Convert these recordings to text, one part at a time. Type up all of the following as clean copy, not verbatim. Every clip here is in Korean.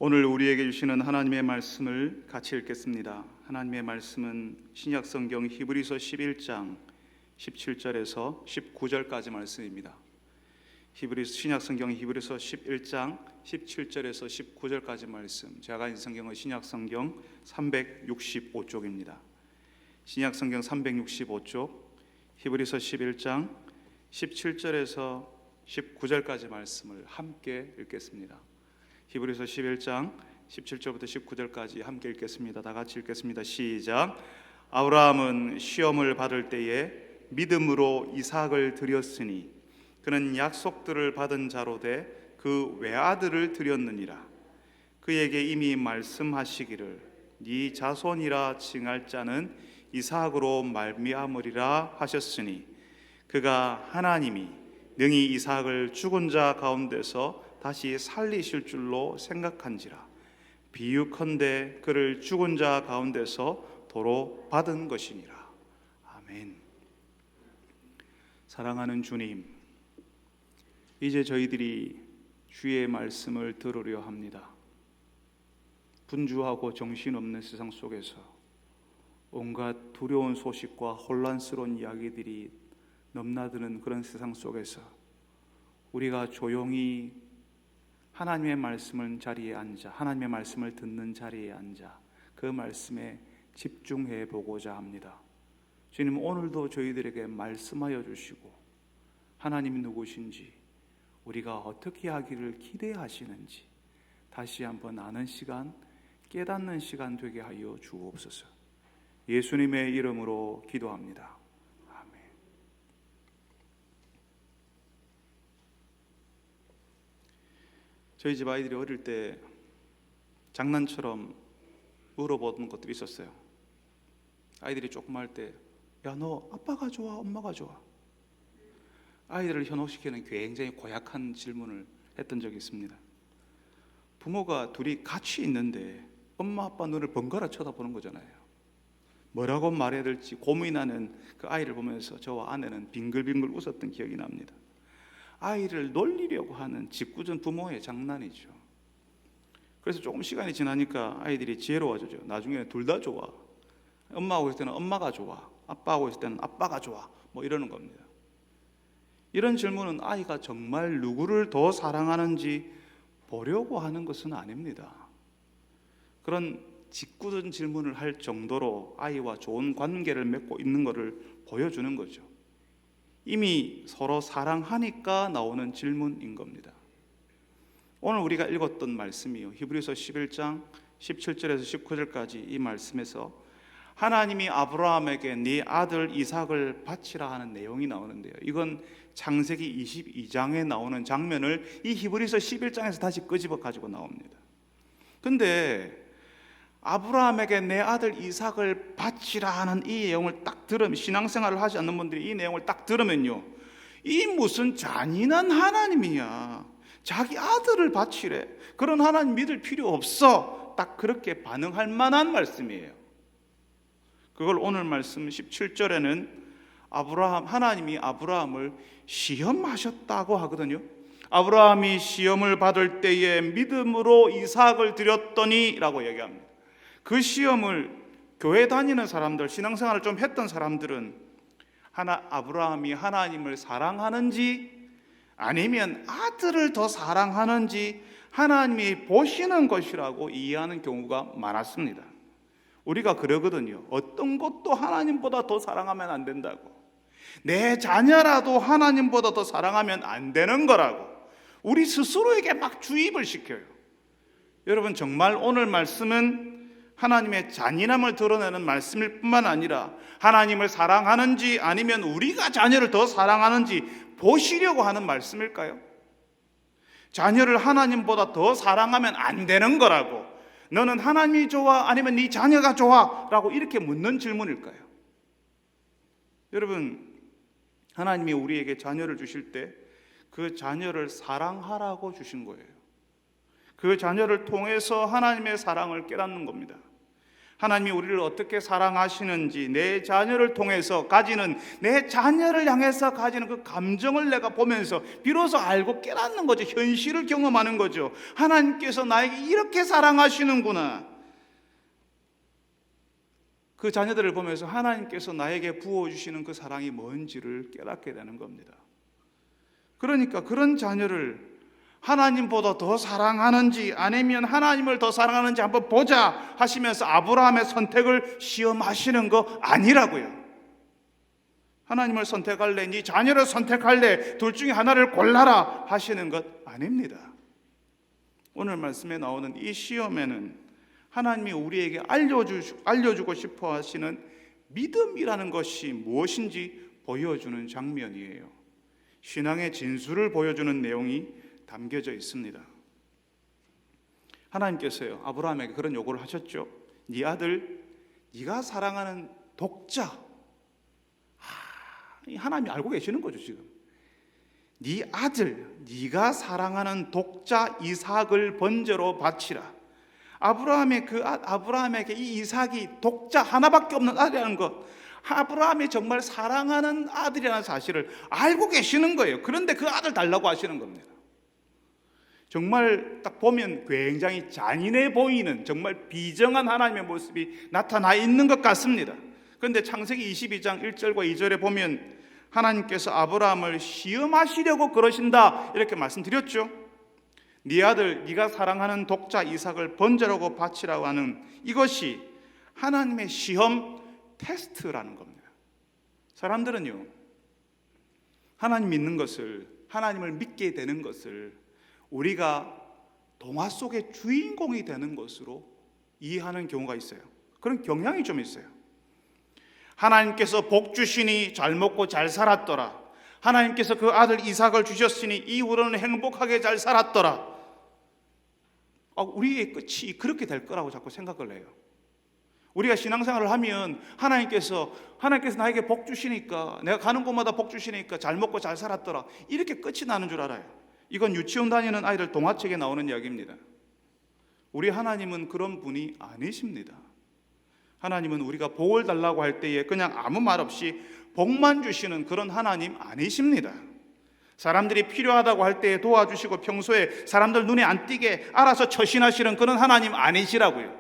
오늘 우리에게 주시는 하나님의 말씀을 같이 읽겠습니다. 하나님의 말씀은 신약성경 히브리서 11장 17절에서 19절까지 말씀입니다. 신약성경 히브리서 11장 17절에서 19절까지 말씀, 제가 가진 성경은 신약성경 365쪽입니다. 신약성경 365쪽 히브리서 11장 17절에서 19절까지 말씀을 함께 읽겠습니다. 히브리서 11장 17절부터 19절까지 함께 읽겠습니다. 다 같이 읽겠습니다. 시작. 아브라함은 시험을 받을 때에 믿음으로 이삭을 드렸으니 그는 약속들을 받은 자로 돼 그 외아들을 드렸느니라. 그에게 이미 말씀하시기를 네 자손이라 칭할 자는 이삭으로 말미암으리라 하셨으니 그가 하나님이 능히 이삭을 죽은 자 가운데서 다시 살리실 줄로 생각한지라. 비유컨대 그를 죽은 자 가운데서 도로 받은 것이니라. 아멘. 사랑하는 주님, 이제 저희들이 주의 말씀을 들으려 합니다. 분주하고 정신없는 세상 속에서 온갖 두려운 소식과 혼란스러운 이야기들이 넘나드는 그런 세상 속에서 우리가 조용히 하나님의 말씀을 자리에 앉아, 하나님의 말씀을 듣는 자리에 앉아 그 말씀에 집중해 보고자 합니다. 주님, 오늘도 저희들에게 말씀하여 주시고 하나님이 누구신지, 우리가 어떻게 하기를 기대하시는지 다시 한번 아는 시간, 깨닫는 시간 되게 하여 주옵소서. 예수님의 이름으로 기도합니다. 아멘. 저희 집 아이들이 어릴 때 장난처럼 물어보는 것들이 있었어요. 아이들이 조금 할 때, 야, 너 아빠가 좋아, 엄마가 좋아? 아이들을 현혹시키는 굉장히 고약한 질문을 했던 적이 있습니다. 부모가 둘이 같이 있는데 엄마 아빠 눈을 번갈아 쳐다보는 거잖아요. 뭐라고 말해야 될지 고민하는 그 아이를 보면서 저와 아내는 빙글빙글 웃었던 기억이 납니다. 아이를 놀리려고 하는 짓궂은 부모의 장난이죠. 그래서 조금 시간이 지나니까 아이들이 지혜로워지죠. 나중에는 둘 다 좋아. 엄마하고 있을 때는 엄마가 좋아, 아빠하고 있을 때는 아빠가 좋아, 뭐 이러는 겁니다. 이런 질문은 아이가 정말 누구를 더 사랑하는지 보려고 하는 것은 아닙니다. 그런 짓궂은 질문을 할 정도로 아이와 좋은 관계를 맺고 있는 것을 보여주는 거죠. 이미 서로 사랑하니까 나오는 질문인 겁니다. 오늘 우리가 읽었던 말씀이요, 히브리서 11장 17절에서 19절까지 이 말씀에서 하나님이 아브라함에게 네 아들 이삭을 바치라 하는 내용이 나오는데요, 이건 창세기 22장에 나오는 장면을 이 히브리서 11장에서 다시 끄집어 가지고 나옵니다. 근데 아브라함에게 내 아들 이삭을 바치라 하는 이 내용을 딱 들으면, 신앙생활을 하지 않는 분들이 이 내용을 딱 들으면요, 이 무슨 잔인한 하나님이야, 자기 아들을 바치래, 그런 하나님 믿을 필요 없어, 딱 그렇게 반응할 만한 말씀이에요. 그걸 오늘 말씀 17절에는 하나님이 아브라함을 시험하셨다고 하거든요. 아브라함이 시험을 받을 때에 믿음으로 이삭을 드렸더니 라고 얘기합니다. 그 시험을 교회 다니는 사람들, 신앙생활을 좀 했던 사람들은 아브라함이 하나님을 사랑하는지 아니면 아들을 더 사랑하는지 하나님이 보시는 것이라고 이해하는 경우가 많았습니다. 우리가 그러거든요. 어떤 것도 하나님보다 더 사랑하면 안 된다고, 내 자녀라도 하나님보다 더 사랑하면 안 되는 거라고 우리 스스로에게 막 주입을 시켜요. 여러분, 정말 오늘 말씀은 하나님의 잔인함을 드러내는 말씀일 뿐만 아니라 하나님을 사랑하는지 아니면 우리가 자녀를 더 사랑하는지 보시려고 하는 말씀일까요? 자녀를 하나님보다 더 사랑하면 안 되는 거라고, 너는 하나님이 좋아 아니면 네 자녀가 좋아? 라고 이렇게 묻는 질문일까요? 여러분, 하나님이 우리에게 자녀를 주실 때 그 자녀를 사랑하라고 주신 거예요. 그 자녀를 통해서 하나님의 사랑을 깨닫는 겁니다. 하나님이 우리를 어떻게 사랑하시는지, 내 자녀를 통해서 가지는, 내 자녀를 향해서 가지는 그 감정을 내가 보면서 비로소 알고 깨닫는 거죠. 현실을 경험하는 거죠. 하나님께서 나에게 이렇게 사랑하시는구나. 그 자녀들을 보면서 하나님께서 나에게 부어주시는 그 사랑이 뭔지를 깨닫게 되는 겁니다. 그러니까 그런 자녀를 하나님보다 더 사랑하는지 아니면 하나님을 더 사랑하는지 한번 보자 하시면서 아브라함의 선택을 시험하시는 거 아니라고요. 하나님을 선택할래, 네 자녀를 선택할래, 둘 중에 하나를 골라라 하시는 것 아닙니다. 오늘 말씀에 나오는 이 시험에는 하나님이 우리에게 알려주고 싶어 하시는 믿음이라는 것이 무엇인지 보여주는 장면이에요. 신앙의 진수를 보여주는 내용이 담겨져 있습니다. 하나님께서요, 아브라함에게 그런 요구를 하셨죠. 네 아들, 네가 사랑하는 독자. 하나님이 알고 계시는 거죠. 지금 네 아들, 네가 사랑하는 독자 이삭을 번제로 바치라. 아브라함에게 이 이삭이 독자 하나밖에 없는 아들이라는 것, 아브라함이 정말 사랑하는 아들이라는 사실을 알고 계시는 거예요. 그런데 그 아들 달라고 하시는 겁니다. 정말 딱 보면 굉장히 잔인해 보이는 정말 비정한 하나님의 모습이 나타나 있는 것 같습니다. 그런데 창세기 22장 1절과 2절에 보면 하나님께서 아브라함을 시험하시려고 그러신다 이렇게 말씀드렸죠. 네 아들, 네가 사랑하는 독자 이삭을 번제라고 바치라고 하는 이것이 하나님의 시험 테스트라는 겁니다. 사람들은요, 하나님 믿는 것을, 하나님을 믿게 되는 것을 우리가 동화 속의 주인공이 되는 것으로 이해하는 경우가 있어요. 그런 경향이 좀 있어요. 하나님께서 복 주시니 잘 먹고 잘 살았더라. 하나님께서 그 아들 이삭을 주셨으니 이후로는 행복하게 잘 살았더라. 우리의 끝이 그렇게 될 거라고 자꾸 생각을 해요. 우리가 신앙생활을 하면 하나님께서 나에게 복 주시니까, 내가 가는 곳마다 복 주시니까 잘 먹고 잘 살았더라, 이렇게 끝이 나는 줄 알아요. 이건 유치원 다니는 아이들 동화책에 나오는 이야기입니다. 우리 하나님은 그런 분이 아니십니다. 하나님은 우리가 복을 달라고 할 때에 그냥 아무 말 없이 복만 주시는 그런 하나님 아니십니다. 사람들이 필요하다고 할 때에 도와주시고 평소에 사람들 눈에 안 띄게 알아서 처신하시는 그런 하나님 아니시라고요.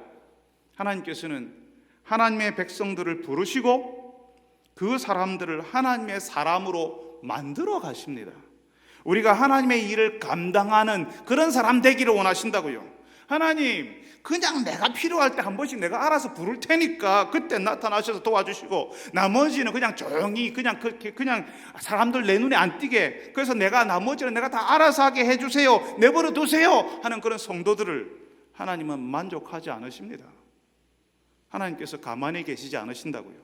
하나님께서는 하나님의 백성들을 부르시고 그 사람들을 하나님의 사람으로 만들어 가십니다. 우리가 하나님의 일을 감당하는 그런 사람 되기를 원하신다고요. 하나님, 그냥 내가 필요할 때 한 번씩 내가 알아서 부를 테니까 그때 나타나셔서 도와주시고, 나머지는 그냥 조용히 그냥 사람들 내 눈에 안 띄게, 그래서 나머지는 내가 다 알아서 하게 해주세요, 내버려 두세요 하는 그런 성도들을 하나님은 만족하지 않으십니다. 하나님께서 가만히 계시지 않으신다고요.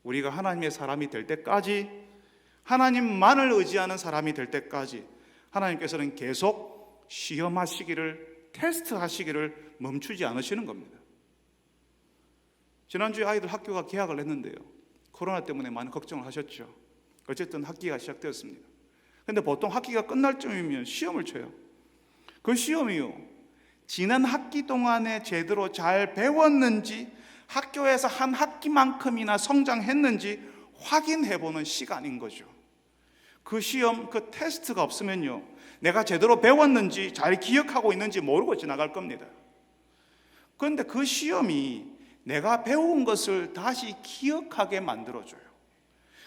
우리가 하나님의 사람이 될 때까지, 하나님만을 의지하는 사람이 될 때까지 하나님께서는 계속 시험하시기를, 테스트하시기를 멈추지 않으시는 겁니다. 지난주에 아이들 학교가 개학을 했는데요, 코로나 때문에 많은 걱정을 하셨죠. 어쨌든 학기가 시작되었습니다. 그런데 보통 학기가 끝날 쯤이면 시험을 쳐요. 그 시험이요, 지난 학기 동안에 제대로 잘 배웠는지, 학교에서 한 학기만큼이나 성장했는지 확인해보는 시간인 거죠. 그 시험, 그 테스트가 없으면요, 내가 제대로 배웠는지 잘 기억하고 있는지 모르고 지나갈 겁니다. 그런데 그 시험이 내가 배운 것을 다시 기억하게 만들어줘요.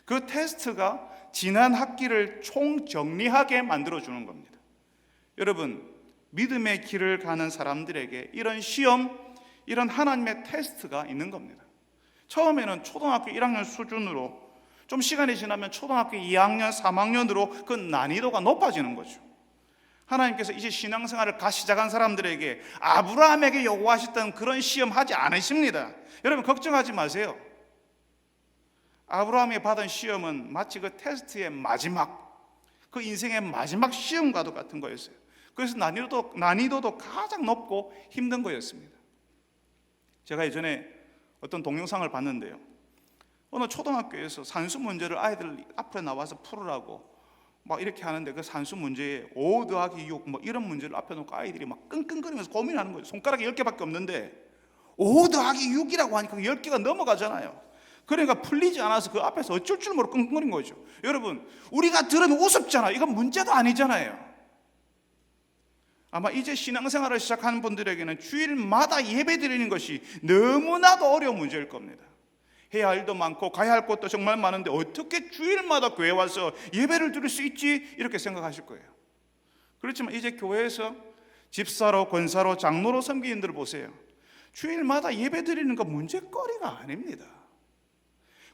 그 테스트가 지난 학기를 총정리하게 만들어주는 겁니다. 여러분, 믿음의 길을 가는 사람들에게 이런 시험, 이런 하나님의 테스트가 있는 겁니다. 처음에는 초등학교 1학년 수준으로, 좀 시간이 지나면 초등학교 2학년, 3학년으로 그 난이도가 높아지는 거죠. 하나님께서 이제 신앙생활을 시작한 사람들에게 아브라함에게 요구하셨던 그런 시험 하지 않으십니다. 여러분, 걱정하지 마세요. 아브라함이 받은 시험은 마치 그 테스트의 마지막, 그 인생의 마지막 시험과도 같은 거였어요. 그래서 난이도도 가장 높고 힘든 거였습니다. 제가 예전에 어떤 동영상을 봤는데요, 어느 초등학교에서 산수 문제를 아이들 앞에 나와서 풀으라고 막 이렇게 하는데, 그 산수 문제에 5 더하기 6 뭐 이런 문제를 앞에 놓고 아이들이 막 끙끙거리면서 고민하는 거예요. 손가락이 10개밖에 없는데 5 더하기 6이라고 하니까 10개가 넘어가잖아요. 그러니까 풀리지 않아서 그 앞에서 어쩔 줄 모르고 끙끙거린 거죠. 여러분, 우리가 들으면 우습잖아. 이건 문제도 아니잖아요. 아마 이제 신앙생활을 시작하는 분들에게는 주일마다 예배 드리는 것이 너무나도 어려운 문제일 겁니다. 해야 할 일도 많고 가야 할 곳도 정말 많은데 어떻게 주일마다 교회 와서 예배를 드릴 수 있지? 이렇게 생각하실 거예요. 그렇지만 이제 교회에서 집사로, 권사로, 장로로 섬기는 분들 보세요. 주일마다 예배 드리는 거 문제거리가 아닙니다.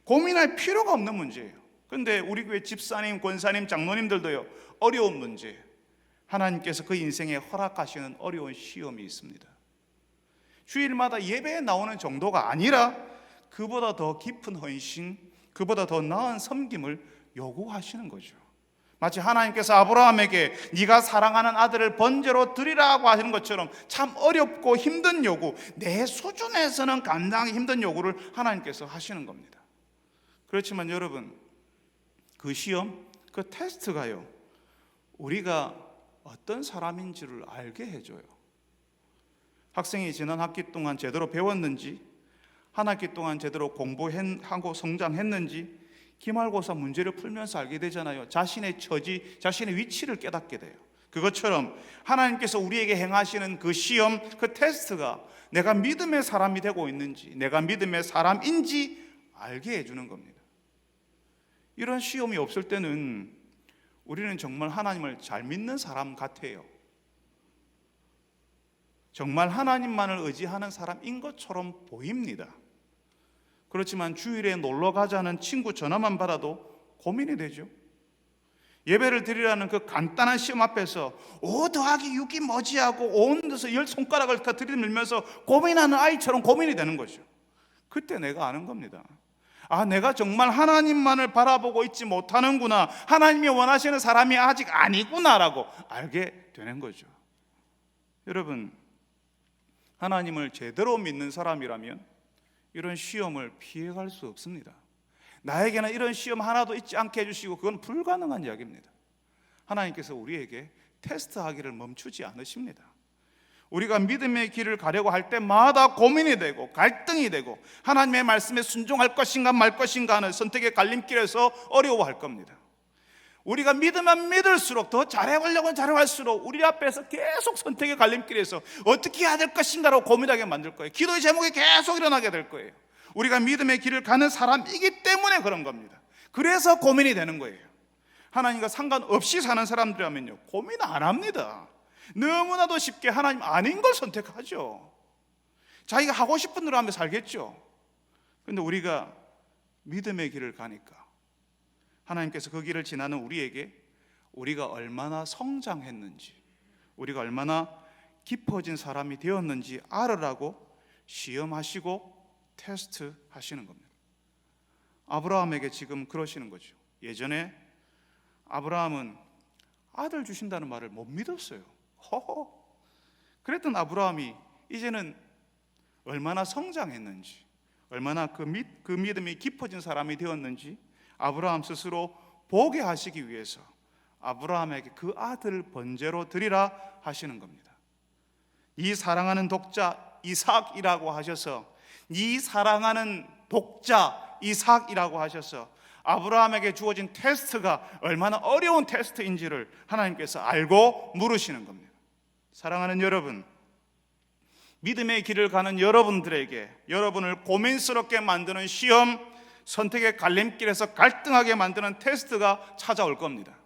고민할 필요가 없는 문제예요. 그런데 우리 교회 집사님, 권사님, 장로님들도요, 어려운 문제예요. 하나님께서 그 인생에 허락하시는 어려운 시험이 있습니다. 주일마다 예배에 나오는 정도가 아니라 그보다 더 깊은 헌신, 그보다 더 나은 섬김을 요구하시는 거죠. 마치 하나님께서 아브라함에게 네가 사랑하는 아들을 번제로 드리라고 하시는 것처럼 참 어렵고 힘든 요구, 내 수준에서는 감당하기 힘든 요구를 하나님께서 하시는 겁니다. 그렇지만 여러분, 그 시험, 그 테스트가요, 우리가 어떤 사람인지를 알게 해줘요. 학생이 지난 학기 동안 제대로 배웠는지, 한 학기 동안 제대로 공부하고 성장했는지 기말고사 문제를 풀면서 알게 되잖아요. 자신의 처지, 자신의 위치를 깨닫게 돼요. 그것처럼 하나님께서 우리에게 행하시는 그 시험, 그 테스트가 내가 믿음의 사람이 되고 있는지, 내가 믿음의 사람인지 알게 해주는 겁니다. 이런 시험이 없을 때는 우리는 정말 하나님을 잘 믿는 사람 같아요. 정말 하나님만을 의지하는 사람인 것처럼 보입니다. 그렇지만 주일에 놀러 가자는 친구 전화만 받아도 고민이 되죠. 예배를 드리라는 그 간단한 시험 앞에서 5 더하기 6이 뭐지 하고 온 데서 10손가락을 다 들이밀면서 고민하는 아이처럼 고민이 되는 거죠. 그때 내가 아는 겁니다. 아, 내가 정말 하나님만을 바라보고 있지 못하는구나, 하나님이 원하시는 사람이 아직 아니구나라고 알게 되는 거죠. 여러분, 하나님을 제대로 믿는 사람이라면 이런 시험을 피해갈 수 없습니다. 나에게는 이런 시험 하나도 있지 않게 해주시고 그건 불가능한 이야기입니다. 하나님께서 우리에게 테스트하기를 멈추지 않으십니다. 우리가 믿음의 길을 가려고 할 때마다 고민이 되고 갈등이 되고 하나님의 말씀에 순종할 것인가 말 것인가 하는 선택의 갈림길에서 어려워할 겁니다. 우리가 믿으면 믿을수록, 더 잘해보려고 잘해갈수록 우리 앞에서 계속 선택의 갈림길에서 어떻게 해야 될 것인가로 고민하게 만들 거예요. 기도의 제목이 계속 일어나게 될 거예요. 우리가 믿음의 길을 가는 사람이기 때문에 그런 겁니다. 그래서 고민이 되는 거예요. 하나님과 상관없이 사는 사람들이라면요, 고민 안 합니다. 너무나도 쉽게 하나님 아닌 걸 선택하죠. 자기가 하고 싶은 대로 하며 살겠죠. 그런데 우리가 믿음의 길을 가니까 하나님께서 그 길을 지나는 우리에게 우리가 얼마나 성장했는지, 우리가 얼마나 깊어진 사람이 되었는지 알으라고 시험하시고 테스트하시는 겁니다. 아브라함에게 지금 그러시는 거죠. 예전에 아브라함은 아들 주신다는 말을 못 믿었어요. 허허. 그랬던 아브라함이 이제는 얼마나 성장했는지, 얼마나 그 믿음이 깊어진 사람이 되었는지 아브라함 스스로 보게 하시기 위해서 아브라함에게 그 아들을 번제로 드리라 하시는 겁니다. 이 사랑하는 독자 이삭이라고 하셔서, 이 사랑하는 독자 이삭이라고 하셔서 아브라함에게 주어진 테스트가 얼마나 어려운 테스트인지를 하나님께서 알고 물으시는 겁니다. 사랑하는 여러분, 믿음의 길을 가는 여러분들에게 여러분을 고민스럽게 만드는 시험, 선택의 갈림길에서 갈등하게 만드는 테스트가 찾아올 겁니다.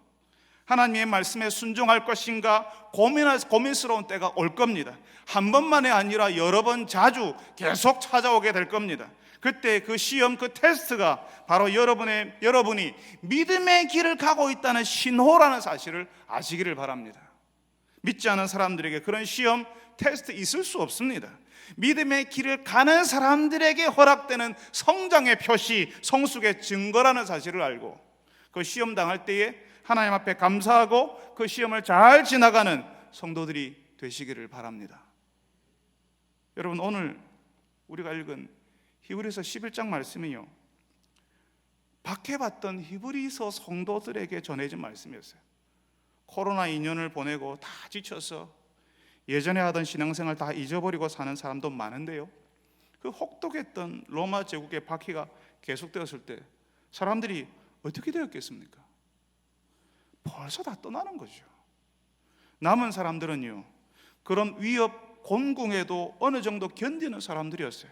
하나님의 말씀에 순종할 것인가 고민스러운 때가 올 겁니다. 한 번만이 아니라 여러 번 자주 계속 찾아오게 될 겁니다. 그때 그 시험, 그 테스트가 바로 여러분이 믿음의 길을 가고 있다는 신호라는 사실을 아시기를 바랍니다. 믿지 않은 사람들에게 그런 시험, 테스트 있을 수 없습니다. 믿음의 길을 가는 사람들에게 허락되는 성장의 표시, 성숙의 증거라는 사실을 알고 그 시험 당할 때에 하나님 앞에 감사하고 그 시험을 잘 지나가는 성도들이 되시기를 바랍니다. 여러분, 오늘 우리가 읽은 히브리서 11장 말씀이요, 박해받던 히브리서 성도들에게 전해진 말씀이었어요. 코로나 2년을 보내고 다 지쳐서 예전에 하던 신앙생활 다 잊어버리고 사는 사람도 많은데요, 그 혹독했던 로마 제국의 박해가 계속되었을 때 사람들이 어떻게 되었겠습니까? 벌써 다 떠나는 거죠. 남은 사람들은요, 그런 위협 곤궁에도 어느 정도 견디는 사람들이었어요.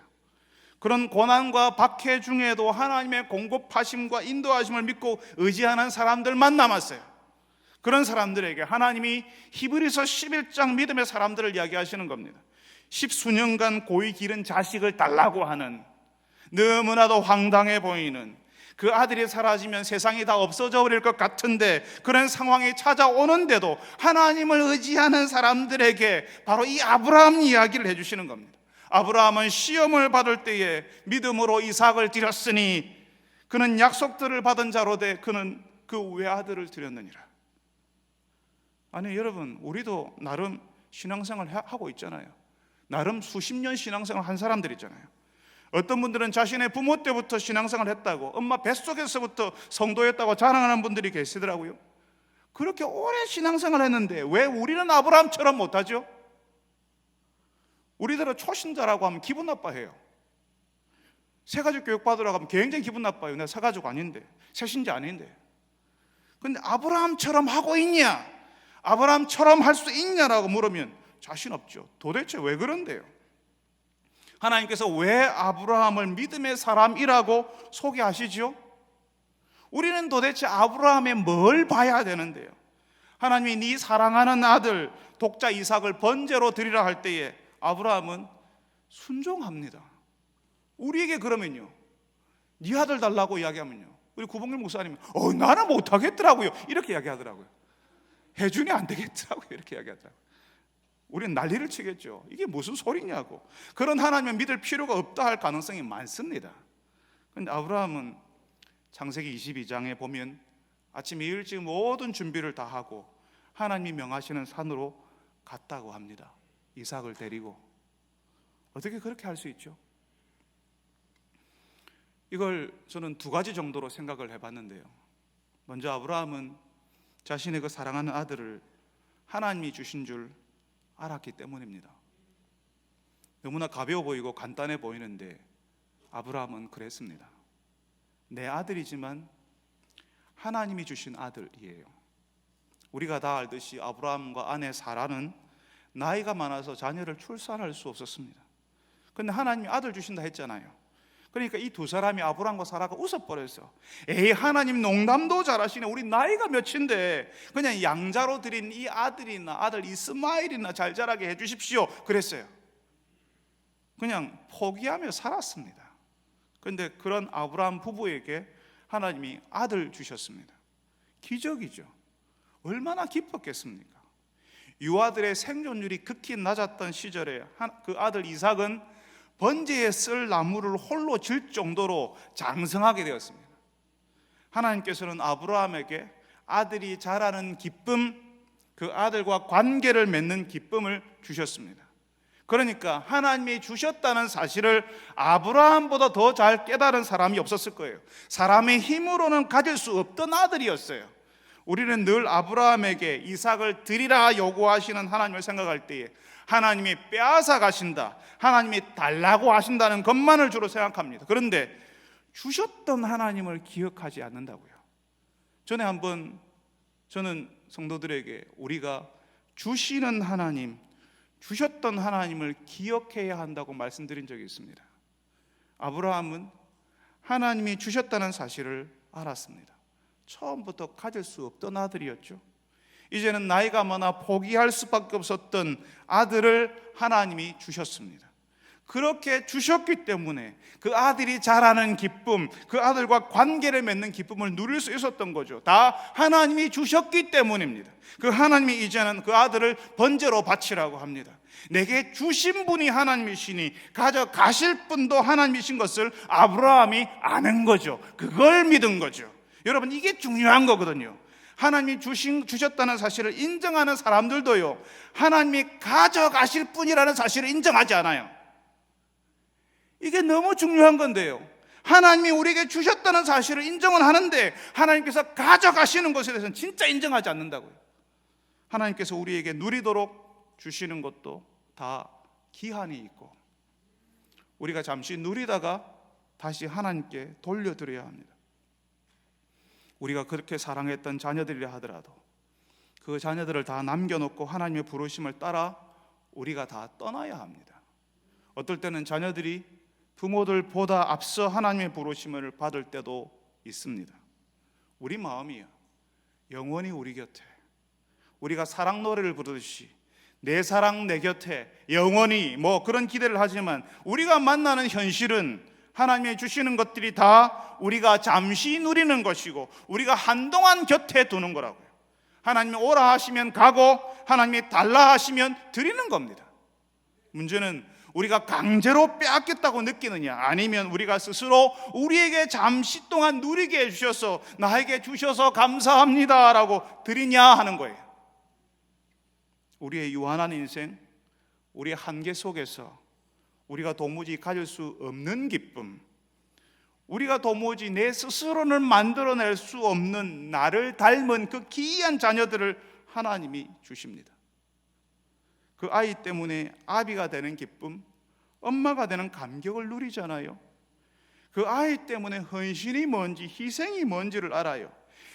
그런 고난과 박해 중에도 하나님의 공급하심과 인도하심을 믿고 의지하는 사람들만 남았어요. 그런 사람들에게 하나님이 히브리서 11장 믿음의 사람들을 이야기하시는 겁니다. 10수년간 고이 기른 자식을 달라고 하는, 너무나도 황당해 보이는, 그 아들이 사라지면 세상이 다 없어져 버릴 것 같은데 그런 상황이 찾아오는데도 하나님을 의지하는 사람들에게 바로 이 아브라함 이야기를 해주시는 겁니다. 아브라함은 시험을 받을 때에 믿음으로 이삭을 드렸으니 그는 약속들을 받은 자로 돼 그는 그 외아들을 드렸느니라. 아니 여러분, 우리도 나름 신앙생활 하고 있잖아요. 나름 수십 년 신앙생활 한 사람들 있잖아요. 어떤 분들은 자신의 부모 때부터 신앙생활 했다고, 엄마 뱃속에서부터 성도였다고 자랑하는 분들이 계시더라고요. 그렇게 오래 신앙생활 했는데 왜 우리는 아브라함처럼 못하죠? 우리들은 초신자라고 하면 기분 나빠해요. 새가족 교육 받으라고 하면 굉장히 기분 나빠요. 내가 새가족 아닌데, 새신자 아닌데. 근데 아브라함처럼 하고 있냐? 아브라함처럼 할 수 있냐라고 물으면 자신 없죠. 도대체 왜 그런데요? 하나님께서 왜 아브라함을 믿음의 사람이라고 소개하시죠? 우리는 도대체 아브라함에 뭘 봐야 되는데요? 하나님이 네 사랑하는 아들 독자 이삭을 번제로 드리라 할 때에 아브라함은 순종합니다. 우리에게 그러면요, 네 아들 달라고 이야기하면요, 우리 구봉길 목사님은 나는 못하겠더라고요 이렇게 이야기하더라고요. 해주니 안 되겠더라고요 이렇게 이야기하더라고요. 우리는 난리를 치겠죠. 이게 무슨 소리냐고. 그런 하나님을 믿을 필요가 없다 할 가능성이 많습니다. 그런데 아브라함은 창세기 22장에 보면 아침 일찍 모든 준비를 다 하고 하나님이 명하시는 산으로 갔다고 합니다. 이삭을 데리고. 어떻게 그렇게 할 수 있죠? 이걸 저는 두 가지 정도로 생각을 해봤는데요. 먼저 아브라함은 자신의 그 사랑하는 아들을 하나님이 주신 줄 알았기 때문입니다. 너무나 가벼워 보이고 간단해 보이는데 아브라함은 그랬습니다. 내 아들이지만 하나님이 주신 아들이에요. 우리가 다 알듯이 아브라함과 아내 사라는 나이가 많아서 자녀를 출산할 수 없었습니다. 그런데 하나님이 아들 주신다 했잖아요. 그러니까 이 두 사람이, 아브라함과 사라가 웃어버렸어. 에이, 하나님 농담도 잘하시네. 우리 나이가 몇인데 그냥 양자로 드린 이 아들이나 아들 이스마엘이나 잘 자라게 해주십시오 그랬어요. 그냥 포기하며 살았습니다. 그런데 그런 아브라함 부부에게 하나님이 아들 주셨습니다. 기적이죠. 얼마나 기뻤겠습니까? 유아들의 생존율이 극히 낮았던 시절에 그 아들 이삭은 번제에 쓸 나무를 홀로 질 정도로 장성하게 되었습니다. 하나님께서는 아브라함에게 아들이 자라는 기쁨, 그 아들과 관계를 맺는 기쁨을 주셨습니다. 그러니까 하나님이 주셨다는 사실을 아브라함보다 더 잘 깨달은 사람이 없었을 거예요. 사람의 힘으로는 가질 수 없던 아들이었어요. 우리는 늘 아브라함에게 이삭을 드리라 요구하시는 하나님을 생각할 때에 하나님이 빼앗아 가신다, 하나님이 달라고 하신다는 것만을 주로 생각합니다. 그런데 주셨던 하나님을 기억하지 않는다고요. 전에 한번 저는 성도들에게 우리가 주시는 하나님, 주셨던 하나님을 기억해야 한다고 말씀드린 적이 있습니다. 아브라함은 하나님이 주셨다는 사실을 알았습니다. 처음부터 가질 수 없던 아들이었죠. 이제는 나이가 많아 포기할 수밖에 없었던 아들을 하나님이 주셨습니다. 그렇게 주셨기 때문에 그 아들이 자라는 기쁨, 그 아들과 관계를 맺는 기쁨을 누릴 수 있었던 거죠. 다 하나님이 주셨기 때문입니다. 그 하나님이 이제는 그 아들을 번제로 바치라고 합니다. 내게 주신 분이 하나님이시니 가져가실 분도 하나님이신 것을 아브라함이 아는 거죠. 그걸 믿은 거죠. 여러분, 이게 중요한 거거든요. 하나님이 주셨다는 사실을 인정하는 사람들도요, 하나님이 가져가실 분이라는 사실을 인정하지 않아요. 이게 너무 중요한 건데요, 하나님이 우리에게 주셨다는 사실을 인정은 하는데 하나님께서 가져가시는 것에 대해서는 진짜 인정하지 않는다고요. 하나님께서 우리에게 누리도록 주시는 것도 다 기한이 있고 우리가 잠시 누리다가 다시 하나님께 돌려드려야 합니다. 우리가 그렇게 사랑했던 자녀들이라 하더라도 그 자녀들을 다 남겨놓고 하나님의 부르심을 따라 우리가 다 떠나야 합니다. 어떨 때는 자녀들이 부모들보다 앞서 하나님의 부르심을 받을 때도 있습니다. 우리 마음이요, 영원히 우리 곁에, 우리가 사랑 노래를 부르듯이 내 사랑 내 곁에 영원히 그런 기대를 하지만 우리가 만나는 현실은 하나님이 주시는 것들이 다 우리가 잠시 누리는 것이고 우리가 한동안 곁에 두는 거라고요. 하나님이 오라 하시면 가고 하나님이 달라 하시면 드리는 겁니다. 문제는 우리가 강제로 빼앗겼다고 느끼느냐, 아니면 우리가 스스로 우리에게 잠시 동안 누리게 해주셔서 나에게 주셔서 감사합니다 라고 드리냐 하는 거예요. 우리의 유한한 인생, 우리의 한계 속에서 우리가 도무지 가질 수 없는 기쁨, 우리가 도무지 내 스스로는 만들어낼 수 없는 나를 닮은 그 기이한 자녀들을 하나님이 주십니다. 그 아이 때문에 아비가 되는 기쁨, 엄마가 되는 감격을 누리잖아요. 그 아이 때문에 헌신이 뭔지 희생이 뭔지를 알아요.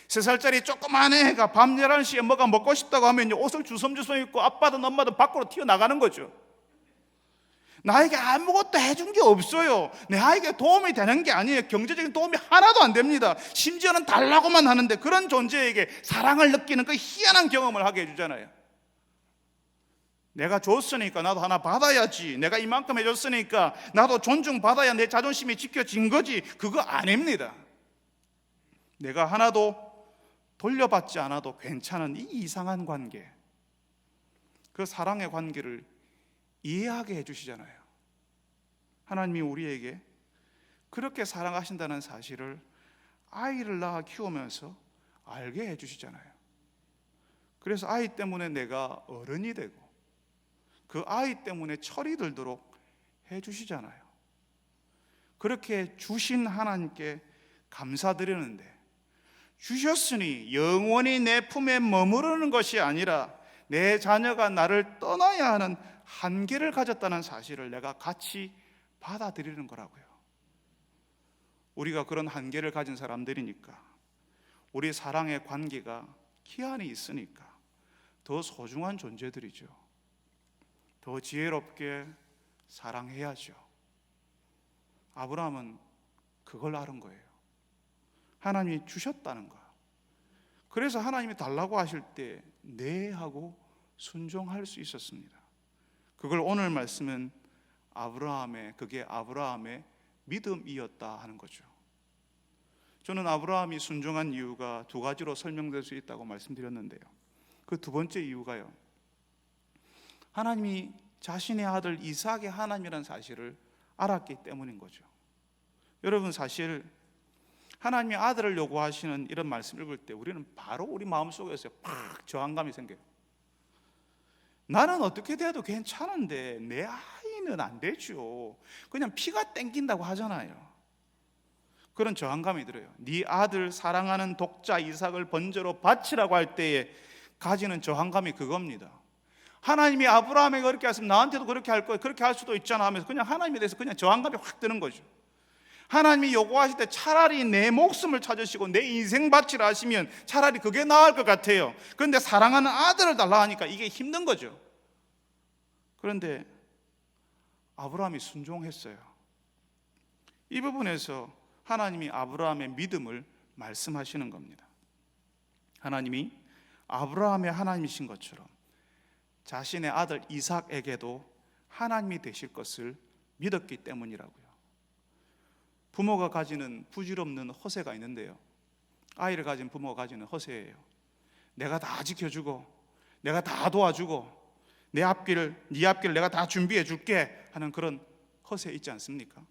3살짜리 조그만 애가 밤 11시에 뭐가 먹고 싶다고 하면 옷을 주섬주섬 입고 아빠든 엄마든 밖으로 튀어나가는 거죠. 나에게 아무것도 해준 게 없어요. 내 아이에게 도움이 되는 게 아니에요. 경제적인 도움이 하나도 안 됩니다. 심지어는 달라고만 하는데 그런 존재에게 사랑을 느끼는 그 희한한 경험을 하게 해주잖아요. 내가 줬으니까 나도 하나 받아야지, 내가 이만큼 해줬으니까 나도 존중받아야 내 자존심이 지켜진 거지, 그거 아닙니다. 내가 하나도 돌려받지 않아도 괜찮은 이 이상한 관계, 그 사랑의 관계를 이해하게 해주시잖아요. 하나님이 우리에게 그렇게 사랑하신다는 사실을 아이를 낳아 키우면서 알게 해주시잖아요. 그래서 아이 때문에 내가 어른이 되고 그 아이 때문에 철이 들도록 해주시잖아요. 그렇게 주신 하나님께 감사드리는데, 주셨으니 영원히 내 품에 머무르는 것이 아니라 내 자녀가 나를 떠나야 하는 한계를 가졌다는 사실을 내가 같이 받아들이는 거라고요. 우리가 그런 한계를 가진 사람들이니까, 우리 사랑의 관계가 기한이 있으니까 더 소중한 존재들이죠. 더 지혜롭게 사랑해야죠. 아브라함은 그걸 알은 거예요. 하나님이 주셨다는 거. 그래서 하나님이 달라고 하실 때 네 하고 순종할 수 있었습니다. 그걸 오늘 말씀은 그게 아브라함의 믿음이었다 하는 거죠. 저는 아브라함이 순종한 이유가 2가지로 설명될 수 있다고 말씀드렸는데요. 그 2번째 이유가요, 하나님이 자신의 아들 이삭의 하나님이라는 사실을 알았기 때문인 거죠. 여러분, 사실 하나님이 아들을 요구하시는 이런 말씀 읽을 때 우리는 바로 우리 마음속에서 팍 저항감이 생겨요. 나는 어떻게 돼도 괜찮은데 내 아이는 안 되죠. 그냥 피가 땡긴다고 하잖아요. 그런 저항감이 들어요. 네 아들 사랑하는 독자 이삭을 번제로 바치라고 할 때에 가지는 저항감이 그겁니다. 하나님이 아브라함에게 그렇게 했으면 나한테도 그렇게 할 거예요, 그렇게 할 수도 있잖아 하면서 그냥 하나님에 대해서 그냥 저항감이 확 드는 거죠. 하나님이 요구하실 때 차라리 내 목숨을 찾으시고 내 인생 바치라 하시면 차라리 그게 나을 것 같아요. 그런데 사랑하는 아들을 달라 하니까 이게 힘든 거죠. 그런데 아브라함이 순종했어요. 이 부분에서 하나님이 아브라함의 믿음을 말씀하시는 겁니다. 하나님이 아브라함의 하나님이신 것처럼 자신의 아들 이삭에게도 하나님이 되실 것을 믿었기 때문이라고요. 부모가 가지는 부질없는 허세가 있는데요, 아이를 가진 부모가 가지는 허세예요. 내가 다 지켜주고 내가 다 도와주고 네 앞길을 내가 다 준비해 줄게 하는 그런 허세 있지 않습니까?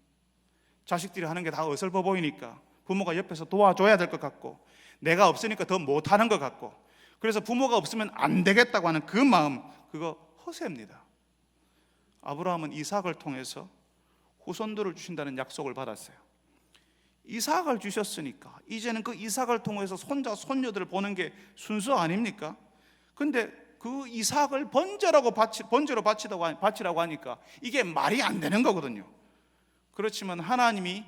자식들이 하는 게 다 어설퍼 보이니까 부모가 옆에서 도와줘야 될 것 같고 내가 없으니까 더 못하는 것 같고, 그래서 부모가 없으면 안 되겠다고 하는 그 마음, 그거 허세입니다. 아브라함은 이삭을 통해서 후손들을 주신다는 약속을 받았어요. 이삭을 주셨으니까 이제는 그 이삭을 통해서 손자 손녀들을 보는 게 순서 아닙니까? 근데 그 이삭을 번제로 바치라고 하니까 이게 말이 안 되는 거거든요. 그렇지만 하나님이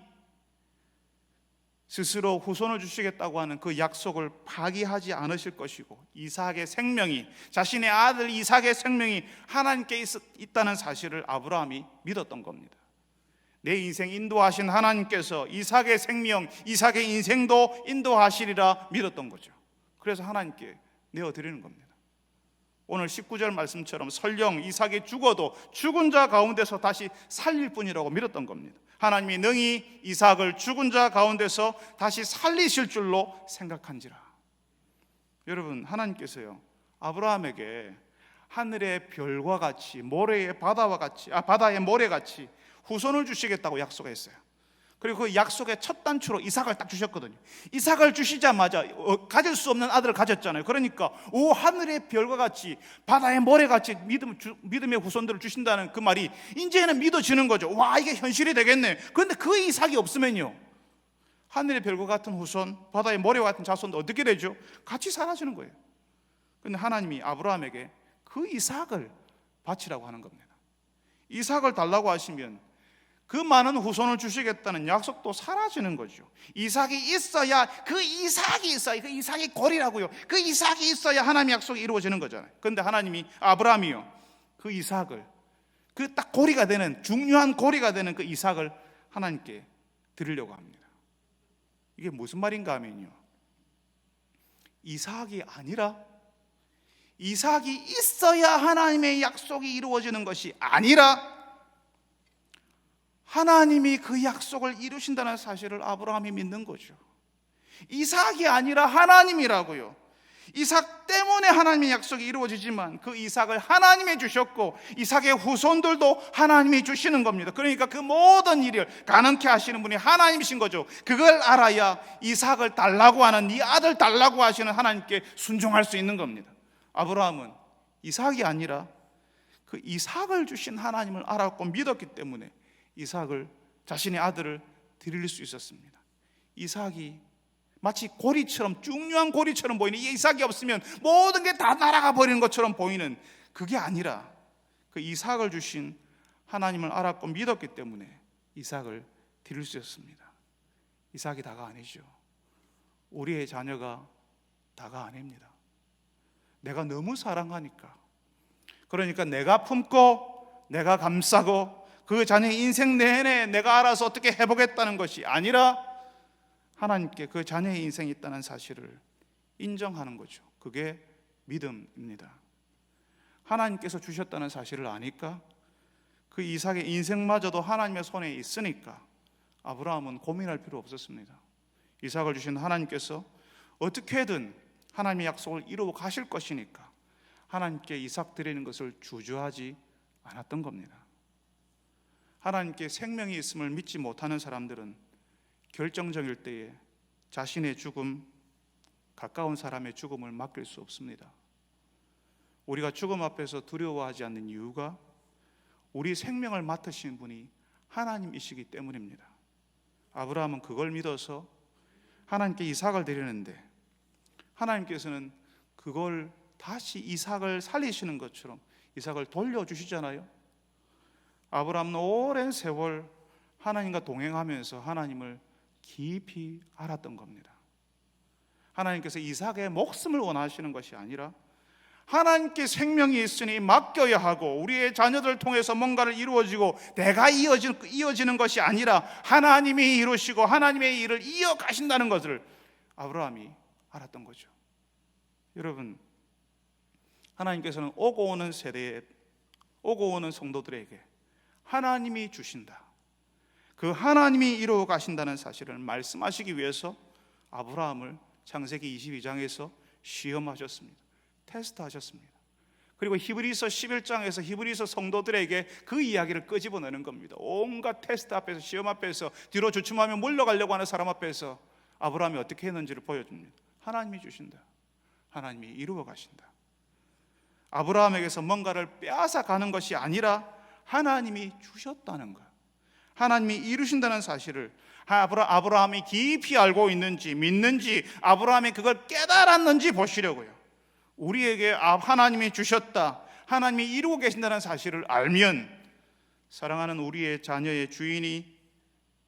스스로 후손을 주시겠다고 하는 그 약속을 파기하지 않으실 것이고, 이삭의 생명이, 자신의 아들 이삭의 생명이 하나님께 있다는 사실을 아브라함이 믿었던 겁니다. 내 인생 인도하신 하나님께서 이삭의 생명, 이삭의 인생도 인도하시리라 믿었던 거죠. 그래서 하나님께 내어드리는 겁니다. 오늘 19절 말씀처럼 설령 이삭이 죽어도 죽은 자 가운데서 다시 살릴 뿐이라고 믿었던 겁니다. 하나님이 능히 이삭을 죽은 자 가운데서 다시 살리실 줄로 생각한지라. 여러분, 하나님께서요, 아브라함에게 하늘의 별과 같이, 바다의 모래같이 후손을 주시겠다고 약속했어요. 그리고 그 약속의 첫 단추로 이삭을 딱 주셨거든요. 이삭을 주시자마자 가질 수 없는 아들을 가졌잖아요. 그러니까 오, 하늘의 별과 같이, 바다의 모래같이 믿음의 후손들을 주신다는 그 말이 이제는 믿어지는 거죠. 와, 이게 현실이 되겠네. 그런데 그 이삭이 없으면요, 하늘의 별과 같은 후손, 바다의 모래와 같은 자손도 어떻게 되죠? 같이 사라지는 거예요. 그런데 하나님이 아브라함에게 그 이삭을 바치라고 하는 겁니다. 이삭을 달라고 하시면 그 많은 후손을 주시겠다는 약속도 사라지는 거죠. 이삭이 있어야, 그 이삭이 골이라고요. 그 이삭이 있어야 하나님의 약속이 이루어지는 거잖아요. 그런데 하나님이, 아브라함이요, 그 이삭을, 그 딱 고리가 되는, 중요한 고리가 되는 그 이삭을 하나님께 드리려고 합니다. 이게 무슨 말인가 하면요, 이삭이 아니라, 이삭이 있어야 하나님의 약속이 이루어지는 것이 아니라 하나님이 그 약속을 이루신다는 사실을 아브라함이 믿는 거죠. 이삭이 아니라 하나님이라고요. 이삭 때문에 하나님의 약속이 이루어지지만 그 이삭을 하나님이 주셨고 이삭의 후손들도 하나님이 주시는 겁니다. 그러니까 그 모든 일을 가능케 하시는 분이 하나님이신 거죠. 그걸 알아야 이삭을 달라고 하는, 네 아들 달라고 하시는 하나님께 순종할 수 있는 겁니다. 아브라함은 이삭이 아니라 그 이삭을 주신 하나님을 알았고 믿었기 때문에 이삭을, 자신의 아들을 드릴 수 있었습니다. 이삭이 마치 고리처럼, 중요한 고리처럼 보이는, 이 이삭이 없으면 모든 게 다 날아가 버리는 것처럼 보이는 그게 아니라 그 이삭을 주신 하나님을 알았고 믿었기 때문에 이삭을 드릴 수 있었습니다. 이삭이 다가 아니죠. 우리의 자녀가 다가 아닙니다. 내가 너무 사랑하니까, 그러니까 내가 품고 내가 감싸고 그 자녀의 인생 내내 내가 알아서 어떻게 해보겠다는 것이 아니라 하나님께 그 자녀의 인생이 있다는 사실을 인정하는 거죠. 그게 믿음입니다. 하나님께서 주셨다는 사실을 아니까, 그 이삭의 인생마저도 하나님의 손에 있으니까 아브라함은 고민할 필요 없었습니다. 이삭을 주신 하나님께서 어떻게든 하나님의 약속을 이루어 가실 것이니까 하나님께 이삭 드리는 것을 주저하지 않았던 겁니다. 하나님께 생명이 있음을 믿지 못하는 사람들은 결정적일 때에 자신의 죽음, 가까운 사람의 죽음을 맡길 수 없습니다. 우리가 죽음 앞에서 두려워하지 않는 이유가 우리 생명을 맡으신 분이 하나님이시기 때문입니다. 아브라함은 그걸 믿어서 하나님께 이삭을 드리는데 하나님께서는 그걸 다시 이삭을 살리시는 것처럼 이삭을 돌려주시잖아요. 아브라함은 오랜 세월 하나님과 동행하면서 하나님을 깊이 알았던 겁니다. 하나님께서 이삭의 목숨을 원하시는 것이 아니라 하나님께 생명이 있으니 맡겨야 하고 우리의 자녀들을 통해서 뭔가를 이루어지고 내가 이어지는 것이 아니라 하나님이 이루시고 하나님의 일을 이어가신다는 것을 아브라함이 알았던 거죠. 여러분, 하나님께서는 오고 오는 세대에, 오고 오는 성도들에게 하나님이 주신다, 그 하나님이 이루어 가신다는 사실을 말씀하시기 위해서 아브라함을 창세기 22장에서 시험하셨습니다. 테스트하셨습니다. 그리고 히브리서 11장에서 히브리서 성도들에게 그 이야기를 끄집어내는 겁니다. 온갖 테스트 앞에서, 시험 앞에서, 뒤로 주춤하며 몰려가려고 하는 사람 앞에서 아브라함이 어떻게 했는지를 보여줍니다. 하나님이 주신다, 하나님이 이루어 가신다. 아브라함에게서 뭔가를 빼앗아 가는 것이 아니라 하나님이 주셨다는 것, 하나님이 이루신다는 사실을 아브라함이 깊이 알고 있는지 믿는지, 아브라함이 그걸 깨달았는지 보시려고요. 우리에게 하나님이 주셨다, 하나님이 이루고 계신다는 사실을 알면 사랑하는 우리의 자녀의 주인이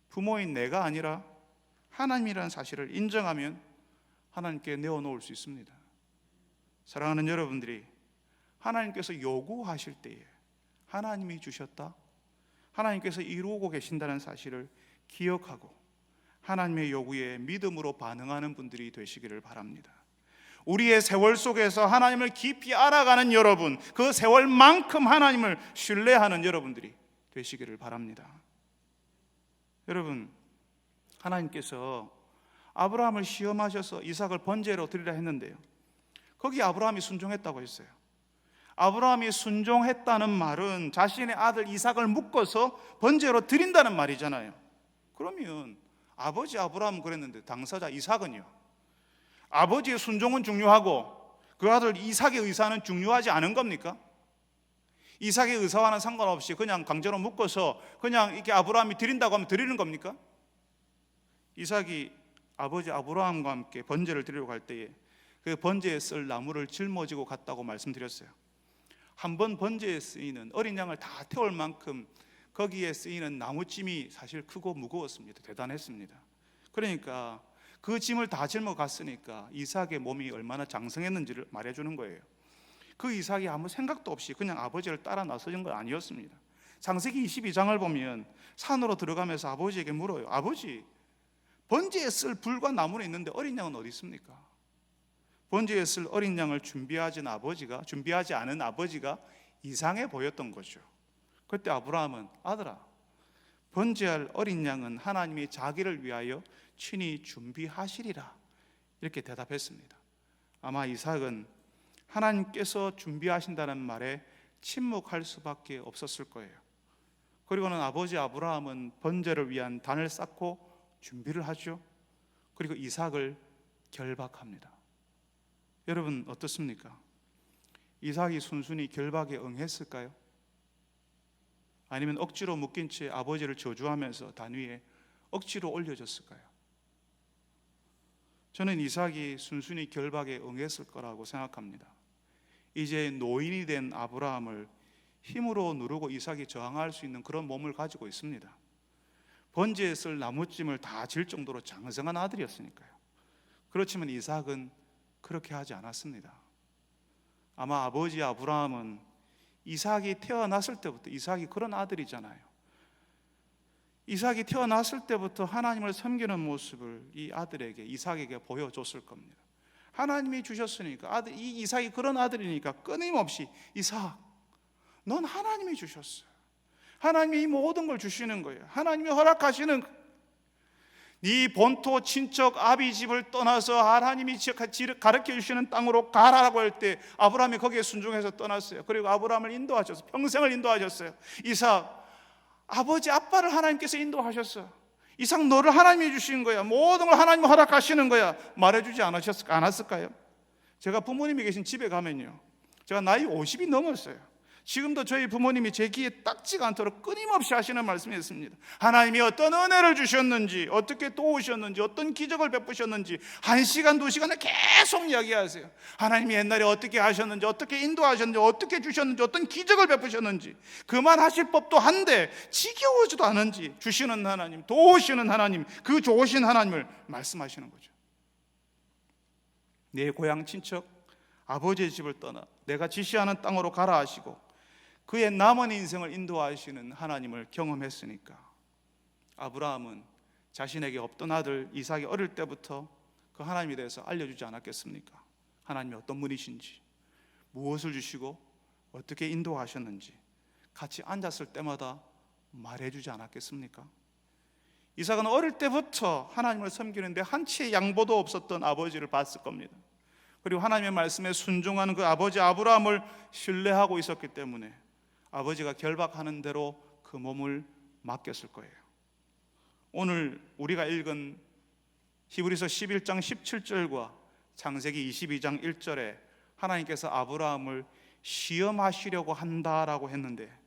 부모인 내가 아니라 하나님이라는 사실을 인정하면 하나님께 내어놓을 수 있습니다. 사랑하는 여러분들이 하나님께서 요구하실 때에 하나님이 주셨다, 하나님께서 이루고 계신다는 사실을 기억하고 하나님의 요구에 믿음으로 반응하는 분들이 되시기를 바랍니다. 우리의 세월 속에서 하나님을 깊이 알아가는 여러분, 그 세월만큼 하나님을 신뢰하는 여러분들이 되시기를 바랍니다. 여러분, 하나님께서 아브라함을 시험하셔서 이삭을 번제로 드리라 했는데요, 거기 아브라함이 순종했다고 했어요. 아브라함이 순종했다는 말은 자신의 아들 이삭을 묶어서 번제로 드린다는 말이잖아요. 그러면 아버지 아브라함은 그랬는데 당사자 이삭은요, 아버지의 순종은 중요하고 그 아들 이삭의 의사는 중요하지 않은 겁니까? 이삭의 의사와는 상관없이 그냥 강제로 묶어서 그냥 이렇게 아브라함이 드린다고 하면 드리는 겁니까? 이삭이 아버지 아브라함과 함께 번제를 드리러 갈 때에 그 번제에 쓸 나무를 짊어지고 갔다고 말씀드렸어요. 한 번 번제에 쓰이는 어린 양을 다 태울 만큼 거기에 쓰이는 나무짐이 사실 크고 무거웠습니다. 대단했습니다. 그러니까 그 짐을 다 짊어 갔으니까 이삭의 몸이 얼마나 장성했는지를 말해주는 거예요. 그 이삭이 아무 생각도 없이 그냥 아버지를 따라 나서는 건 아니었습니다. 창세기 22장을 보면 산으로 들어가면서 아버지에게 물어요. 아버지, 번제에 쓸 불과 나무는 있는데 어린 양은 어디 있습니까? 번제에 쓸 어린 양을 준비하지 않은 아버지가 이상해 보였던 거죠. 그때 아브라함은 아들아, 번제할 어린 양은 하나님이 자기를 위하여 친히 준비하시리라 이렇게 대답했습니다. 아마 이삭은 하나님께서 준비하신다는 말에 침묵할 수밖에 없었을 거예요. 그리고는 아버지 아브라함은 번제를 위한 단을 쌓고 준비를 하죠. 그리고 이삭을 결박합니다. 여러분 어떻습니까? 이삭이 순순히 결박에 응했을까요? 아니면 억지로 묶인 채 아버지를 저주하면서 단 위에 억지로 올려줬을까요? 저는 이삭이 순순히 결박에 응했을 거라고 생각합니다. 이제 노인이 된 아브라함을 힘으로 누르고 이삭이 저항할 수 있는 그런 몸을 가지고 있습니다. 번제에 쓸 나무짐을 다 질 정도로 장성한 아들이었으니까요. 그렇지만 이삭은 그렇게 하지 않았습니다. 아마 아버지 아브라함은 이삭이 태어났을 때부터, 이삭이 그런 아들이잖아요. 이삭이 태어났을 때부터 하나님을 섬기는 모습을 이 아들에게, 이삭에게 보여줬을 겁니다. 하나님이 주셨으니까, 이 이삭이 그런 아들이니까 끊임없이 이삭, 넌 하나님이 주셨어. 하나님이 이 모든 걸 주시는 거예요. 하나님이 허락하시는 네 본토 친척 아비 집을 떠나서 하나님이 가르쳐 주시는 땅으로 가라라고 할 때 아브라함이 거기에 순종해서 떠났어요. 그리고 아브라함을 인도하셨어요. 평생을 인도하셨어요. 이삭, 아버지 아빠를 하나님께서 인도하셨어. 이삭, 너를 하나님이 주신 거야. 모든 걸 하나님이 허락하시는 거야. 말해주지 않았을까요? 제가 부모님이 계신 집에 가면요, 제가 나이 50이 넘었어요. 지금도 저희 부모님이 제 귀에 딱지가 않도록 끊임없이 하시는 말씀이 있습니다. 하나님이 어떤 은혜를 주셨는지, 어떻게 도우셨는지, 어떤 기적을 베푸셨는지 1시간, 2시간을 계속 이야기하세요. 하나님이 옛날에 어떻게 하셨는지, 어떻게 인도하셨는지, 어떻게 주셨는지, 어떤 기적을 베푸셨는지. 그만하실 법도 한데 지겨우지도 않은지 주시는 하나님, 도우시는 하나님, 그 좋으신 하나님을 말씀하시는 거죠. 내 고향 친척 아버지의 집을 떠나 내가 지시하는 땅으로 가라 하시고 그의 남은 인생을 인도하시는 하나님을 경험했으니까 아브라함은 자신에게 없던 아들 이삭이 어릴 때부터 그 하나님에 대해서 알려주지 않았겠습니까? 하나님이 어떤 분이신지, 무엇을 주시고 어떻게 인도하셨는지 같이 앉았을 때마다 말해주지 않았겠습니까? 이삭은 어릴 때부터 하나님을 섬기는데 한치의 양보도 없었던 아버지를 봤을 겁니다. 그리고 하나님의 말씀에 순종하는 그 아버지 아브라함을 신뢰하고 있었기 때문에 아버지가 결박하는 대로 그 몸을 맡겼을 거예요. 오늘 우리가 읽은 히브리서 11장 17절과 창세기 22장 1절에 하나님께서 아브라함을 시험하시려고 한다라고 했는데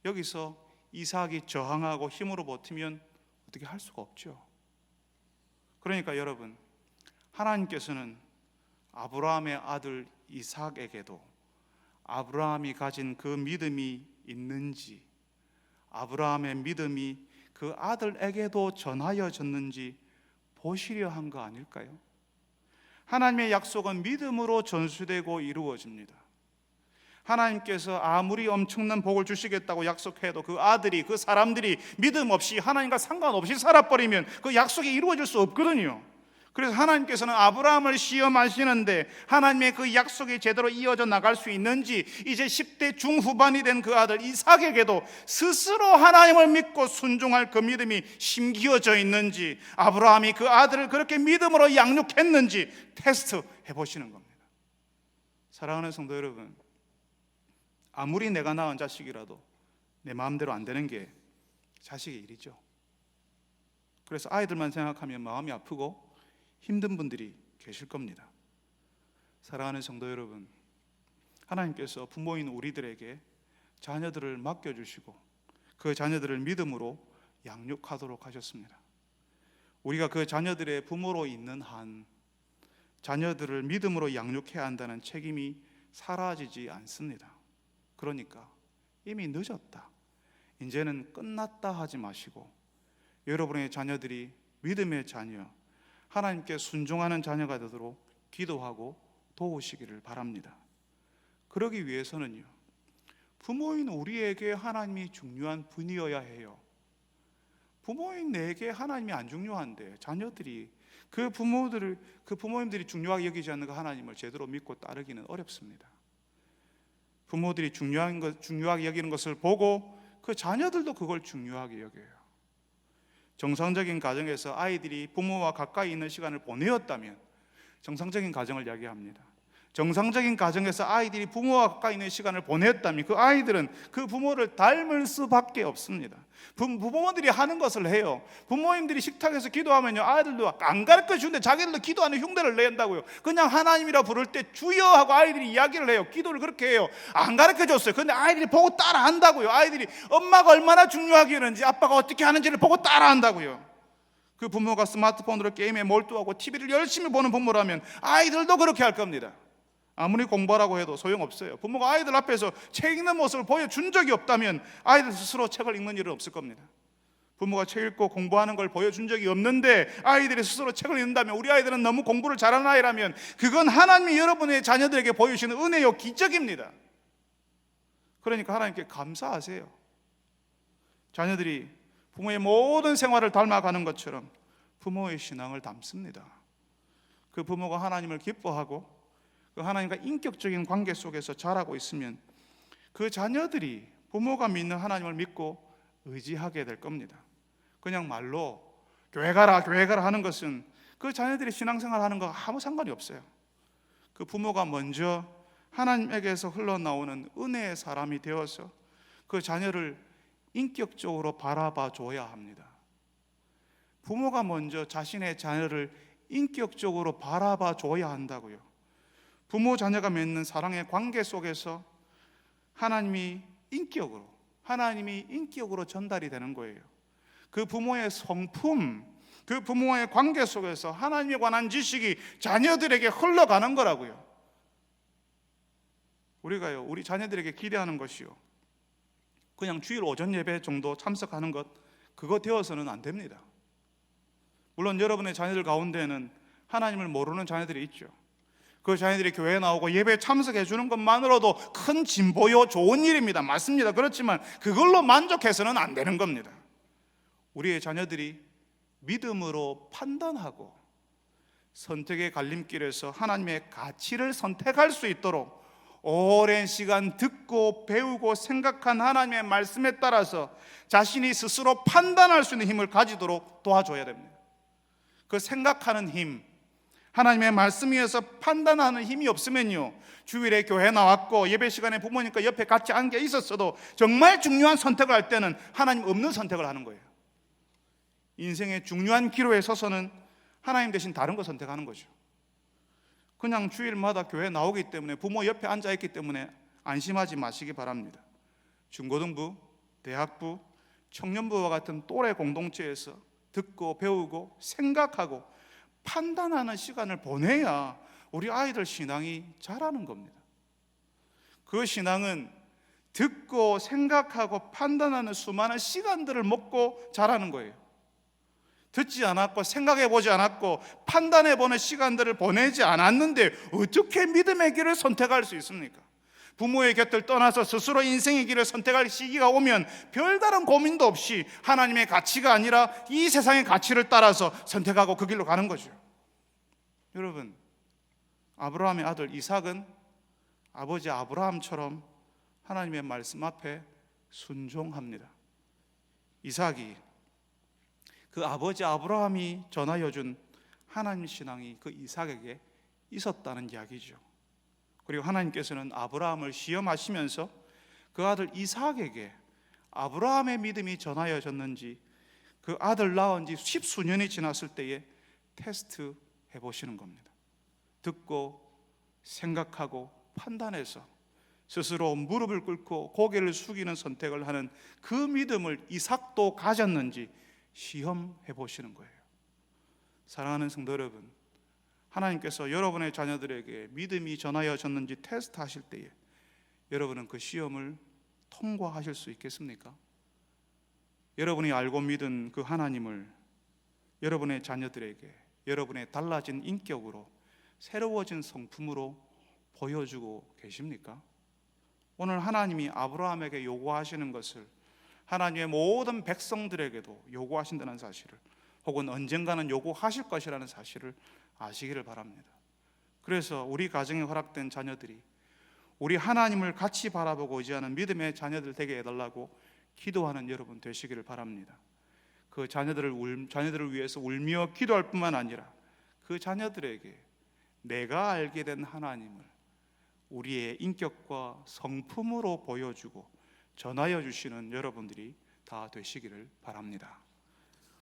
여기서 이삭이 저항하고 힘으로 버티면 어떻게 할 수가 없죠. 그러니까 여러분, 하나님께서는 아브라함의 아들 이삭에게도 아브라함이 가진 그 믿음이 있는지, 아브라함의 믿음이 그 아들에게도 전하여졌는지 보시려 한 거 아닐까요? 하나님의 약속은 믿음으로 전수되고 이루어집니다. 하나님께서 아무리 엄청난 복을 주시겠다고 약속해도 그 아들이, 그 사람들이 믿음 없이 하나님과 상관없이 살아버리면 그 약속이 이루어질 수 없거든요. 그래서 하나님께서는 아브라함을 시험하시는데 하나님의 그 약속이 제대로 이어져 나갈 수 있는지 이제 10대 중후반이 된 그 아들 이삭에게도 스스로 하나님을 믿고 순종할 그 믿음이 심기어져 있는지, 아브라함이 그 아들을 그렇게 믿음으로 양육했는지 테스트 해보시는 겁니다. 사랑하는 성도 여러분, 아무리 내가 낳은 자식이라도 내 마음대로 안 되는 게 자식의 일이죠. 그래서 아이들만 생각하면 마음이 아프고 힘든 분들이 계실 겁니다. 사랑하는 성도 여러분, 하나님께서 부모인 우리들에게 자녀들을 맡겨주시고 그 자녀들을 믿음으로 양육하도록 하셨습니다. 우리가 그 자녀들의 부모로 있는 한 자녀들을 믿음으로 양육해야 한다는 책임이 사라지지 않습니다. 그러니까 이미 늦었다, 이제는 끝났다 하지 마시고 여러분의 자녀들이 믿음의 자녀, 하나님께 순종하는 자녀가 되도록 기도하고 도우시기를 바랍니다. 그러기 위해서는요, 부모인 우리에게 하나님이 중요한 분이어야 해요. 부모인 내게 하나님이 안 중요한데 자녀들이 그 부모님들이 중요하게 여기지 않는 그 하나님을 제대로 믿고 따르기는 어렵습니다. 부모들이 중요하게 여기는 것을 보고 그 자녀들도 그걸 중요하게 여겨요. 정상적인 가정에서 아이들이 부모와 가까이 있는 시간을 보내었다면 정상적인 가정을 이야기합니다. 정상적인 가정에서 아이들이 부모와 가까이 있는 시간을 보냈다면 그 아이들은 그 부모를 닮을 수밖에 없습니다. 부모들이 하는 것을 해요. 부모님들이 식탁에서 기도하면요, 아이들도 안 가르쳐 주는데 자기들도 기도하는 흉내를 낸다고요. 그냥 하나님이라 부를 때 주여 하고 아이들이 이야기를 해요. 기도를 그렇게 해요. 안 가르쳐 줬어요. 근데 아이들이 보고 따라 한다고요. 아이들이 엄마가 얼마나 중요하게 하는지, 아빠가 어떻게 하는지를 보고 따라 한다고요. 그 부모가 스마트폰으로 게임에 몰두하고 TV를 열심히 보는 부모라면 아이들도 그렇게 할 겁니다. 아무리 공부하라고 해도 소용없어요. 부모가 아이들 앞에서 책 읽는 모습을 보여준 적이 없다면 아이들 스스로 책을 읽는 일은 없을 겁니다. 부모가 책 읽고 공부하는 걸 보여준 적이 없는데 아이들이 스스로 책을 읽는다면, 우리 아이들은 너무 공부를 잘하는 아이라면 그건 하나님이 여러분의 자녀들에게 보여주시는 은혜요, 기적입니다. 그러니까 하나님께 감사하세요. 자녀들이 부모의 모든 생활을 닮아가는 것처럼 부모의 신앙을 닮습니다. 그 부모가 하나님을 기뻐하고 그 하나님과 인격적인 관계 속에서 자라고 있으면 그 자녀들이 부모가 믿는 하나님을 믿고 의지하게 될 겁니다. 그냥 말로 교회 가라 하는 것은 그 자녀들이 신앙생활 하는 거 아무 상관이 없어요. 그 부모가 먼저 하나님에게서 흘러나오는 은혜의 사람이 되어서 그 자녀를 인격적으로 바라봐 줘야 합니다. 부모가 먼저 자신의 자녀를 인격적으로 바라봐 줘야 한다고요. 부모 자녀가 맺는 사랑의 관계 속에서 하나님이 인격으로 전달이 되는 거예요. 그 부모의 성품, 그 부모의 관계 속에서 하나님에 관한 지식이 자녀들에게 흘러가는 거라고요. 우리가요, 우리 자녀들에게 기대하는 것이요, 그냥 주일 오전 예배 정도 참석하는 것, 그거 되어서는 안 됩니다. 물론 여러분의 자녀들 가운데는 하나님을 모르는 자녀들이 있죠. 그 자녀들이 교회에 나오고 예배에 참석해 주는 것만으로도 큰 진보요, 좋은 일입니다. 맞습니다. 그렇지만 그걸로 만족해서는 안 되는 겁니다. 우리의 자녀들이 믿음으로 판단하고 선택의 갈림길에서 하나님의 가치를 선택할 수 있도록 오랜 시간 듣고 배우고 생각한 하나님의 말씀에 따라서 자신이 스스로 판단할 수 있는 힘을 가지도록 도와줘야 됩니다. 그 생각하는 힘, 하나님의 말씀 위에서 판단하는 힘이 없으면요, 주일에 교회 나왔고 예배 시간에 부모님과 옆에 같이 앉아 있었어도 정말 중요한 선택을 할 때는 하나님 없는 선택을 하는 거예요. 인생의 중요한 기로에 서서는 하나님 대신 다른 거 선택하는 거죠. 그냥 주일마다 교회 나오기 때문에, 부모 옆에 앉아 있기 때문에 안심하지 마시기 바랍니다. 중고등부, 대학부, 청년부와 같은 또래 공동체에서 듣고 배우고 생각하고 판단하는 시간을 보내야 우리 아이들 신앙이 자라는 겁니다. 그 신앙은 듣고 생각하고 판단하는 수많은 시간들을 먹고 자라는 거예요. 듣지 않았고 생각해 보지 않았고 판단해 보는 시간들을 보내지 않았는데 어떻게 믿음의 길을 선택할 수 있습니까? 부모의 곁을 떠나서 스스로 인생의 길을 선택할 시기가 오면 별다른 고민도 없이 하나님의 가치가 아니라 이 세상의 가치를 따라서 선택하고 그 길로 가는 거죠. 여러분, 아브라함의 아들 이삭은 아버지 아브라함처럼 하나님의 말씀 앞에 순종합니다. 이삭이 그 아버지 아브라함이 전하여 준 하나님 신앙이 그 이삭에게 있었다는 이야기죠. 그리고 하나님께서는 아브라함을 시험하시면서 그 아들 이삭에게 아브라함의 믿음이 전하여졌는지 그 아들 낳은 지 십수년이 지났을 때에 테스트 해보시는 겁니다. 듣고 생각하고 판단해서 스스로 무릎을 꿇고 고개를 숙이는 선택을 하는 그 믿음을 이삭도 가졌는지 시험해 보시는 거예요. 사랑하는 성도 여러분, 하나님께서 여러분의 자녀들에게 믿음이 전하여졌는지 테스트하실 때에 여러분은 그 시험을 통과하실 수 있겠습니까? 여러분이 알고 믿은 그 하나님을 여러분의 자녀들에게 여러분의 달라진 인격으로 새로워진 성품으로 보여주고 계십니까? 오늘 하나님이 아브라함에게 요구하시는 것을 하나님의 모든 백성들에게도 요구하신다는 사실을, 혹은 언젠가는 요구하실 것이라는 사실을 아시기를 바랍니다. 그래서 우리 가정에 허락된 자녀들이 우리 하나님을 같이 바라보고 의지하는 믿음의 자녀들 되게 해달라고 기도하는 여러분 되시기를 바랍니다. 그 자녀들을 위해서 울며 기도할 뿐만 아니라 그 자녀들에게 내가 알게 된 하나님을 우리의 인격과 성품으로 보여주고 전하여 주시는 여러분들이 다 되시기를 바랍니다.